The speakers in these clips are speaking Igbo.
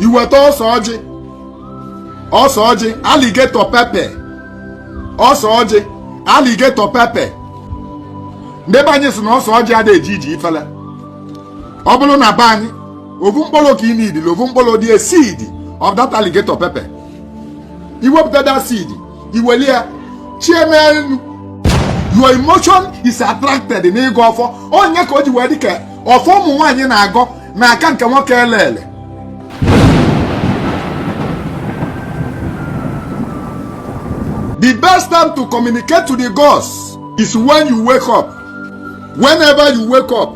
iweta Ose Oji alligator pepper. Ose Oji alligator pepper. Ndị be anyị sị na Ose Oji ada eji iji ifele. Ọ bụrụ na be anyị ovu mkpụrụ ka ị need, ovu mkpụrụ dị a seed of that alligator pepper. Iwepụta that seed, iweli ya chiemenu. Your emotion is attracted n'ịgọ ọfọ. Onye ka o ji wee dị ka ọfọ ụmụ nwaanyị na-agọ n'aka nke nwoke elele. The best time to communicate to the gods is when you wake up. Whenever you wake up,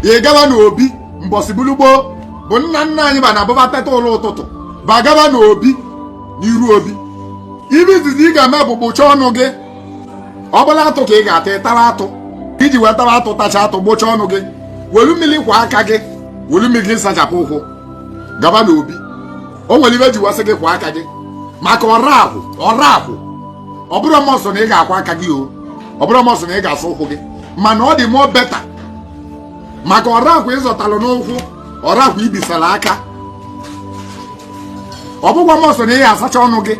ị gaba n'obi mbọsị bulugbo bụ nna nna anyị ba na-abụba teta ụlọ ụtụtụ ba gaba n'obi n'iru obi. Ibe izizi ị ga-eme bụ kpụcha ọnụ gị. Ọ bụla atụ ka ị ga-ata ịtara atụ iji wee tara atụ tacha atụ gbocha ọnụ gị. Welu mmiri kwa aka gị, welu mmiri gị sachapụ ụkwụ gaba n'obi. O nwere ibe ji wasị gị kwa aka gị maka ọra ahụ. Ọ bụrụ mọsọ na ị ga-akwa aka gị o, ọ bụrụ mọsọ na ị ga-asa ụkwụ gị, mana ọ dị more better maka ọra ahụ ịzọtalụ n'ụkwụ, ọra ahụ ibisara aka. Ọ bụkwa mọsọ na ị ga-asacha ọnụ gị,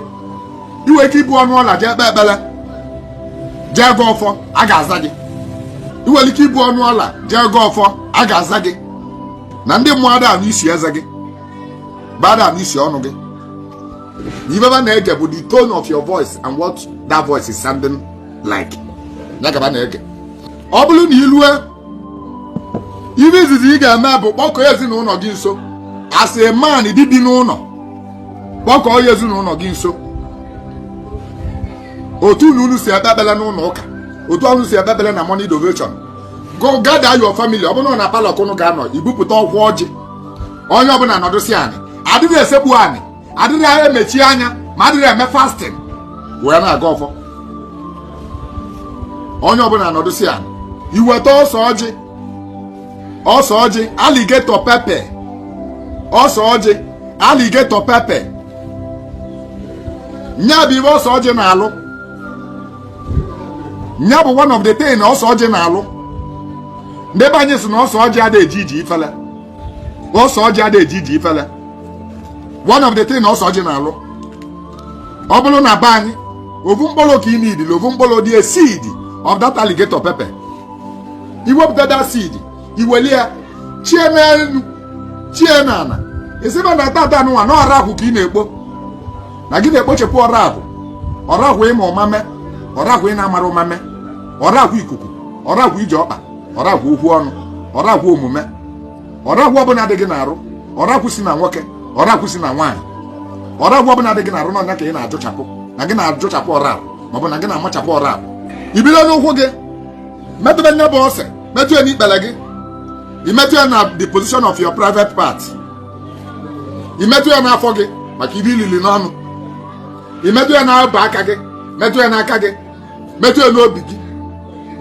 iwe ike ibu ọnụ ọla jee kpe ekpere jee gọọ ọfọ a ga-aza gị. Iwere ike ibu ọnụ ọla jee gọọ ọfọ a ga-aza gị. Na ndị mmụọ ada anụ isi eze gị bada anụ isi ọnụ gị. Ibeba na-ege bụ the tone of your voice and what that voice is sounding like. Nyagaba na-ege. Ọ bụrụ na ilue ibe izizi ị ga-eme bụ kpọkọọ ezinụlọ gị nso. As a man dị bi n'ụlọ, kpọkọọ ya ezinụlọ gị nso. Otu unu si ekpebele n'ụlọ ụka, otu unu si ekpebele na morning devotion. Go gather your family. Ọ bụrụ na palọ kunu ga-anọ, ibupụta ọgwụ ọjị. Onye ọbụla nọdụsị anị, adịghị esekpu anị, adịghị emechi anya, ma adịghị eme fasting wee na-aga ọfọ. Onye ọbụla nọdụsị anị, iweta Ose Oji alligator pepper. Ose Oji alligator pepper. Nya bụ ibe Ose Oji na-alụ. Nya bụ one of the things Ose Oji na-alụ. Ndị be anyị sị na Ose Oji ada eji iji ifele. Ose Oji ada eji iji ifele. One of the things Ose Oji na-alụ. Ọ bụrụ na be anyị ovu mkpụrụ ka ị need, ovu mkpụrụ dị a seed of that alligator pepper. Iwepụta that seed, iweli ya chiemenu chienana. Esibe na tata nwa na ọra ahụ ka ị na-ekpo. Na gị na-ekpochepụ ọra ahụ. Ọra ahụ ịma ụmame, ọra ahụ ị na-amara ụmame, ọra ahụ ikuku, ọra ahụ ije ọkpa, ọra ahụ okwu ọnụ, ọra ahụ omume, ọra ahụ ọbụla dị gị na-arụ, ọra ahụ si na nwoke, ọra ahụ si na nwaanyị, ọra ahụ ọbụla dị gị na-arụ n'ọnya ka ị na-ajụchapụ, na gị na-ajụchapụ ọra ahụ, maọbụ na gị na-amachapụ ọra ahụ. Ibido n'ụkwụ gị, metụbe nye bụ ose, metụ ya n'ikpere gị, imetụ ya na the position of your private part, imetụ ya n'afọ gị maka ibe ilili n'ọnụ, imetụ ya n'ọba aka gị, metụ ya n'aka gị, metụ ya n'obi gị,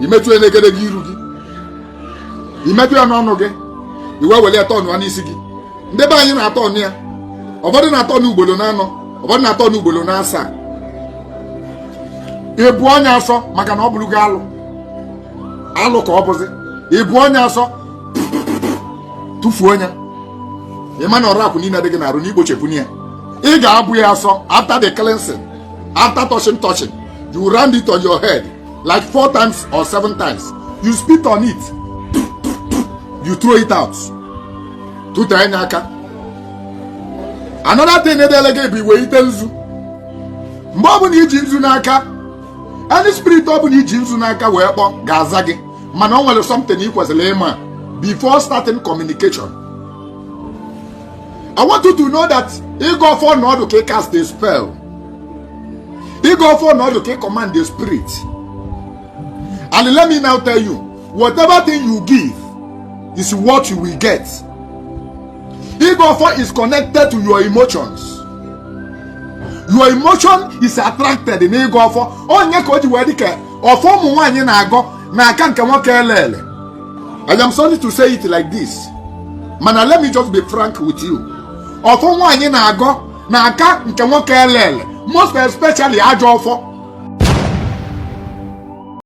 imetụ ya n'egede gị iru gị, imetụ ya n'ọnụ gị, iwe wele tọnụ n'isi gị. Ndị be anyị na-atọ ọnụ ya, ụfọdụ na-atọ n'ugboro n'anọ, ụfọdụ na-atọ n'ugboro n'asaa. Ịbụ onye asọ maka na ọ bụrụ gị alụ ka ọ bụzi. Ịbụ onye asọ tụfuo ya, ịma na ọrụ akwụ niile dị gị na-arụ n'igbochepụ ya. Ị ga-abụ ya asọ after the cleansing, after touching, you round it on your head like 4 times or 7 times. You spit on it, you throw it out. Tụta anya aka. Another thing edele gị bụ iwe ite nzu. Mgbe ọ bụ na iji nzu n'aka, any spirit ọ bụ na iji nzu n'aka wee kpọ ga-aza gị, mana ọ nwere something ị kwesịrị ịma before starting communication. I want you to know that ịga ọfọ n'ọdụ ka ị cast a spell. Ịga ọfọ n'ọdụ ka ị command the spirit. And let me now tell you, whatever thing you give is what you will get. Ịga ọfọ is connected to your emotions. Your emotion is attracted in ịga ọfọ. Onye ka o ji wee dị ka ọfọ ụmụ nwaanyị na-agọ n'aka nke nwoke elele. I am sorry to say it like this, mana let me just be frank with you. Ọfọ nwaanyị na-agọ n'aka nke nwoke elele, most especially ajọ ọfọ.